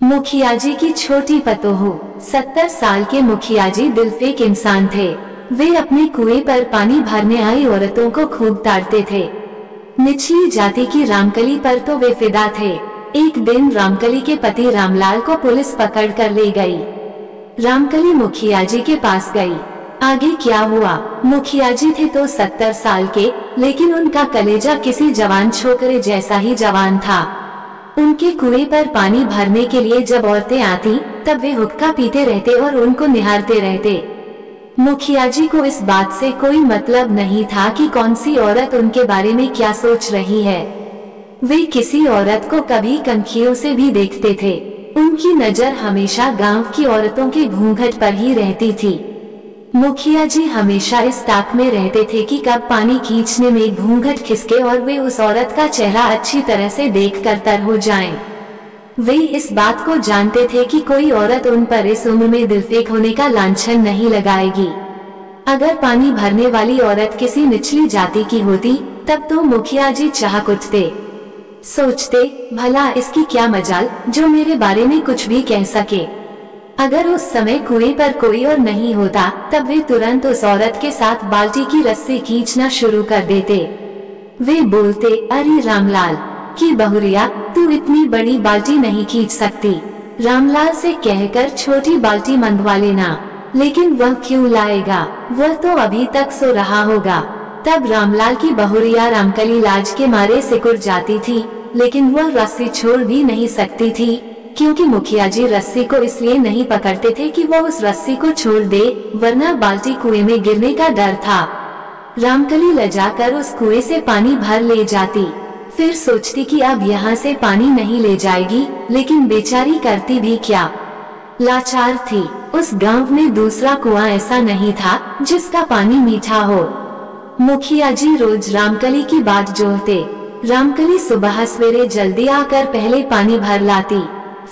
मुखिया जी की छोटी पतोहू। 70 साल के मुखिया जी दिलफेक इंसान थे। वे अपने कुएं पर पानी भरने आई औरतों को खूब ताड़ते थे। निचली जाति की रामकली पर तो वे फिदा थे। एक दिन रामकली के पति रामलाल को पुलिस पकड़ कर ले गई। रामकली मुखिया जी के पास गई। आगे क्या हुआ? मुखिया जी थे तो 70 साल के, लेकिन उनका कलेजा किसी जवान छोकरे जैसा ही जवान था। उनके कुएं पर पानी भरने के लिए जब औरतें आती, तब वे हुक्का पीते रहते और उनको निहारते रहते। मुखिया जी को इस बात से कोई मतलब नहीं था कि कौन सी औरत उनके बारे में क्या सोच रही है। वे किसी औरत को कभी कनखियों से भी देखते थे। उनकी नजर हमेशा गांव की औरतों के घूंघट पर ही रहती थी। मुखिया जी हमेशा इस ताक में रहते थे कि कब पानी खींचने में घूंघट खिसके और वे उस औरत का चेहरा अच्छी तरह से देखकर तर हो जाएं। वे इस बात को जानते थे कि कोई औरत उन पर इस उम्र में दिलफेक होने का लांछन नहीं लगाएगी। अगर पानी भरने वाली औरत किसी निचली जाति की होती, तब तो मुखिया जी चहक उठते। सोचते, भला इसकी क्या मजाल जो मेरे बारे में कुछ भी कह सके। अगर उस समय कुएं पर कोई और नहीं होता, तब वे तुरंत उस औरत के साथ बाल्टी की रस्सी खींचना शुरू कर देते। वे बोलते, अरे रामलाल की बहुरिया, तू इतनी बड़ी बाल्टी नहीं खींच सकती। रामलाल से कहकर छोटी बाल्टी मंगवा लेना। लेकिन वह क्यों लाएगा? वह तो अभी तक सो रहा होगा। तब रामलाल की बहुरिया रामकली लाज के मारे सिकुड़ जाती थी, लेकिन वह रस्सी छोड़ भी नहीं सकती थी, क्योंकि मुखिया जी रस्सी को इसलिए नहीं पकड़ते थे कि वह उस रस्सी को छोड़ दे, वरना बाल्टी कुएं में गिरने का डर था। रामकली लजाकर उस कुएं से पानी भर ले जाती, फिर सोचती कि अब यहाँ से पानी नहीं ले जाएगी, लेकिन बेचारी करती भी क्या? लाचार थी। उस गांव में दूसरा कुआं ऐसा नहीं था जिसका पानी मीठा हो। मुखिया जी रोज रामकली की बात जोहते। रामकली सुबह सवेरे जल्दी आकर पहले पानी भर लाती,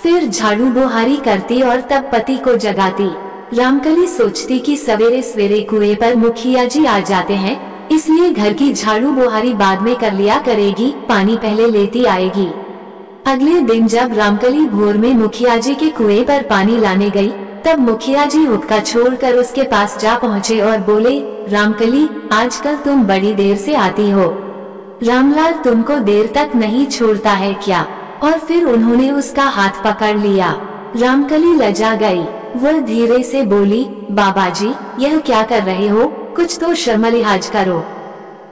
फिर झाड़ू बुहारी करती और तब पति को जगाती। रामकली सोचती कि सवेरे सवेरे कुएं पर मुखिया जी आ जाते हैं, इसलिए घर की झाड़ू बुहारी बाद में कर लिया करेगी, पानी पहले लेती आएगी। अगले दिन जब रामकली भोर में मुखिया जी के कुएं पर पानी लाने गई, तब मुखिया जी हुक्का छोड़कर उसके पास जा पहुँचे और बोले, रामकली, आजकल तुम बड़ी देर से आती हो। रामलाल तुमको देर तक नहीं छोड़ता है क्या? और फिर उन्होंने उसका हाथ पकड़ लिया। रामकली लजा गई। वह धीरे से बोली, बाबाजी, यह क्या कर रहे हो? कुछ तो शर्म लिहाज करो।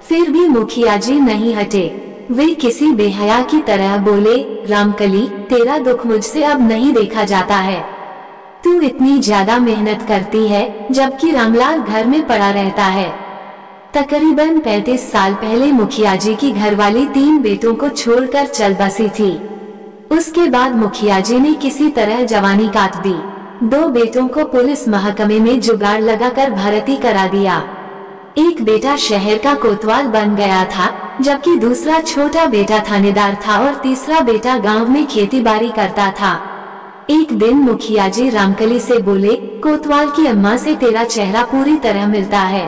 फिर भी मुखिया जी नहीं हटे। वे किसी बेहया की तरह बोले, रामकली, तेरा दुख मुझसे अब नहीं देखा जाता है। तू इतनी ज्यादा मेहनत करती है, जबकि रामलाल घर में पड़ा रहता है। तकरीबन 35 साल पहले मुखिया जी की घरवाली 3 बेटों को छोड़कर चल बसी थी। उसके बाद मुखिया जी ने किसी तरह जवानी काट दी। 2 बेटों को पुलिस महकमे में जुगाड़ लगाकर भर्ती करा दिया। एक बेटा शहर का कोतवाल बन गया था, जबकि दूसरा छोटा बेटा थानेदार था और तीसरा बेटा गांव में खेती बाड़ी करता था। एक दिन मुखिया जी रामकली से बोले, कोतवाल की अम्मा से तेरा चेहरा पूरी तरह मिलता है।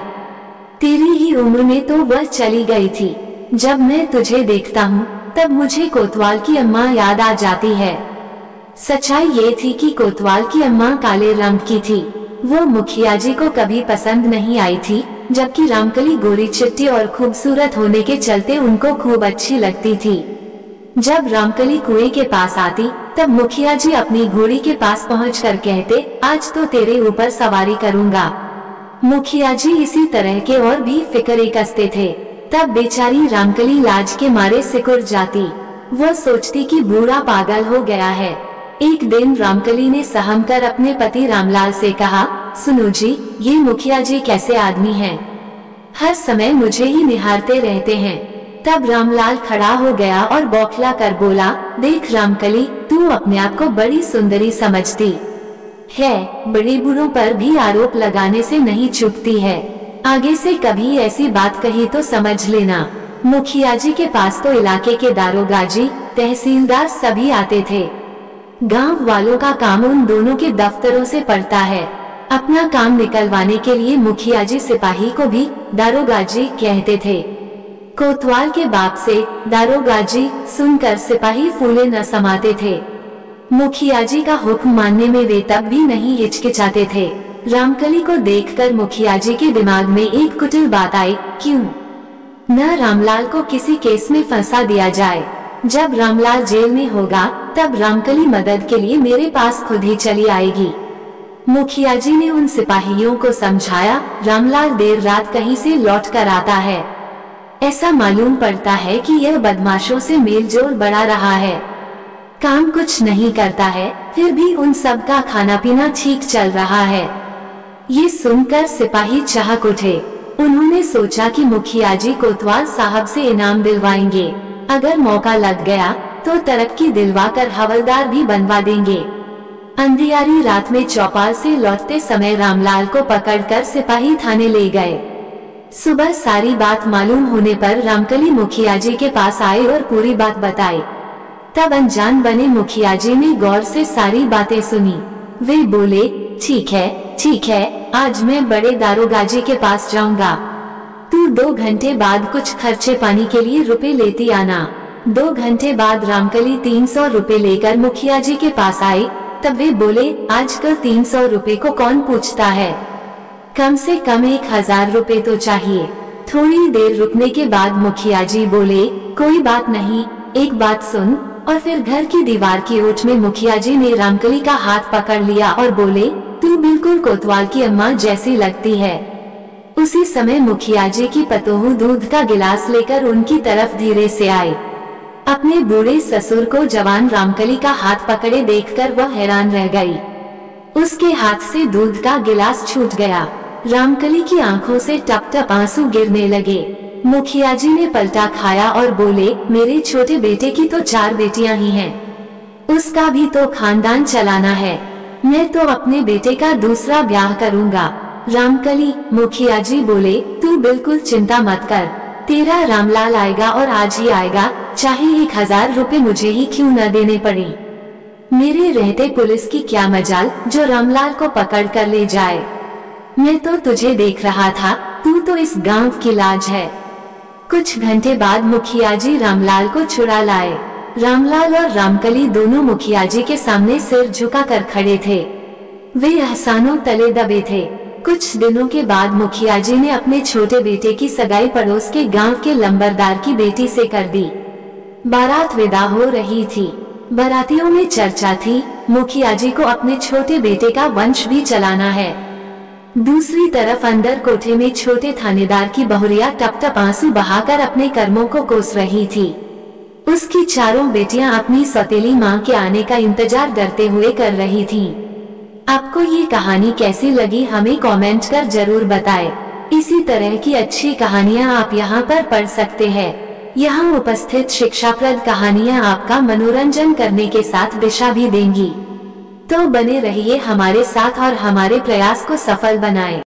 तेरी ही उम्र में तो वह चली गई थी। जब मैं तुझे देखता हूँ, तब मुझे कोतवाल की अम्मा याद आ जाती है। सच्चाई ये थी कि कोतवाल की अम्मा काले रंग की थी। वो मुखिया जी को कभी पसंद नहीं आई थी, जबकि रामकली गोरी चिट्टी और खूबसूरत होने के चलते उनको खूब अच्छी लगती थी। जब रामकली कुएं के पास आती, तब मुखिया जी अपनी घोड़ी के पास पहुंचकर कहते, आज तो तेरे ऊपर सवारी करूंगा। मुखिया जी इसी तरह के और भी फिक्रे कसते थे। तब बेचारी रामकली लाज के मारे सिकुड़ जाती। वह सोचती कि बूढ़ा पागल हो गया है। एक दिन रामकली ने सहम कर अपने पति रामलाल से कहा, सुनो जी, ये मुखिया जी कैसे आदमी हैं? हर समय मुझे ही निहारते रहते हैं। तब रामलाल खड़ा हो गया और बौखला कर बोला, देख रामकली, तू अपने आप को बड़ी सुंदरी समझती है, बड़े बूढ़ों पर भी आरोप लगाने से नहीं चूकती है। आगे से कभी ऐसी बात कही तो समझ लेना। मुखिया जी के पास तो इलाके के दारोगाजी, तहसीलदार सभी आते थे। गांव वालों का काम उन दोनों के दफ्तरों से पड़ता है। अपना काम निकलवाने के लिए मुखिया जी सिपाही को भी दारोगाजी कहते थे। कोतवाल के बाप से दारोगाजी सुनकर सिपाही फूले न समाते थे। मुखिया जी का हुक्म मानने में वे तब भी नहीं हिचकिचाते थे। रामकली को देखकर मुखिया जी के दिमाग में एक कुटिल बात आई, क्यों न रामलाल को किसी केस में फंसा दिया जाए। जब रामलाल जेल में होगा तब रामकली मदद के लिए मेरे पास खुद ही चली आएगी। मुखिया जी ने उन सिपाहियों को समझाया, रामलाल देर रात कहीं से लौट कर आता है। ऐसा मालूम पड़ता है कि यह बदमाशों से मेलजोल बढ़ा रहा है, काम कुछ नहीं करता है, फिर भी उन सब का खाना पीना ठीक चल रहा है। ये सुनकर सिपाही चहक उठे। उन्होंने सोचा कि मुखिया जी कोतवाल साहब से इनाम दिलवाएंगे। अगर मौका लग गया तो तरक्की दिलवाकर हवलदार भी बनवा देंगे। अंधियारी रात में चौपाल से लौटते समय रामलाल को पकड़कर सिपाही थाने ले गए। सुबह सारी बात मालूम होने पर रामकली मुखिया जी के पास आए और पूरी बात बताई। तब अनजान बने मुखिया जी ने गौर से सारी बातें सुनी। वे बोले, ठीक है, आज मैं बड़े दारोगाजी के पास जाऊंगा। तू 2 घंटे बाद कुछ खर्चे पानी के लिए रुपए लेती आना। 2 घंटे बाद रामकली 300 रुपए लेकर मुखिया जी के पास आई। तब वे बोले, आजकल 300 रुपए को कौन पूछता है, कम से कम 1000 रुपए तो चाहिए। थोड़ी देर रुकने के बाद मुखिया जी बोले, कोई बात नहीं, एक बात सुन। और फिर घर की दीवार की ओट में मुखिया जी ने रामकली का हाथ पकड़ लिया और बोले, तू बिल्कुल कोतवाल की अम्मा जैसी लगती है। उसी समय मुखिया जी की पतोहू दूध का गिलास लेकर उनकी तरफ धीरे से आए। अपने बूढ़े ससुर को जवान रामकली का हाथ पकड़े देखकर वह हैरान रह गई। उसके हाथ से दूध का गिलास छूट गया। रामकली की आंखों से टप टप आंसू गिरने लगे। मुखिया जी ने पलटा खाया और बोले, मेरे छोटे बेटे की तो 4 बेटियां ही हैं, उसका भी तो खानदान चलाना है। मैं तो अपने बेटे का दूसरा ब्याह करूंगा। रामकली, मुखिया जी बोले, तू बिल्कुल चिंता मत कर, तेरा रामलाल आएगा और आज ही आएगा, चाहे 1000 रुपए मुझे ही क्यों न देने पड़े। मेरे रहते पुलिस की क्या मजाल जो रामलाल को पकड़ कर ले जाए। मैं तो तुझे देख रहा था, तू तो इस गांव की लाज है। कुछ घंटे बाद मुखिया जी रामलाल को छुड़ा लाए। रामलाल और रामकली दोनों मुखिया जी के सामने सिर झुकाकर खड़े थे। वे एहसानों तले दबे थे। कुछ दिनों के बाद मुखिया जी ने अपने छोटे बेटे की सगाई पड़ोस के गांव के लंबरदार की बेटी से कर दी। बारात विदा हो रही थी। बारातियों में चर्चा थी, मुखिया जी को अपने छोटे बेटे का वंश भी चलाना है। दूसरी तरफ अंदर कोठे में छोटे थानेदार की बहुरिया टप टप आंसू बहाकर अपने कर्मों को कोस रही थी। उसकी 4 बेटियां अपनी सौतेली मां के आने का इंतजार डरते हुए कर रही थीं। आपको ये कहानी कैसी लगी हमें कमेंट कर जरूर बताएं। इसी तरह की अच्छी कहानियां आप यहाँ पर पढ़ सकते हैं। यहाँ उपस्थित शिक्षाप्रद कहानियां आपका मनोरंजन करने के साथ दिशा भी देंगी। तो बने रहिए हमारे साथ और हमारे प्रयास को सफल बनाएं।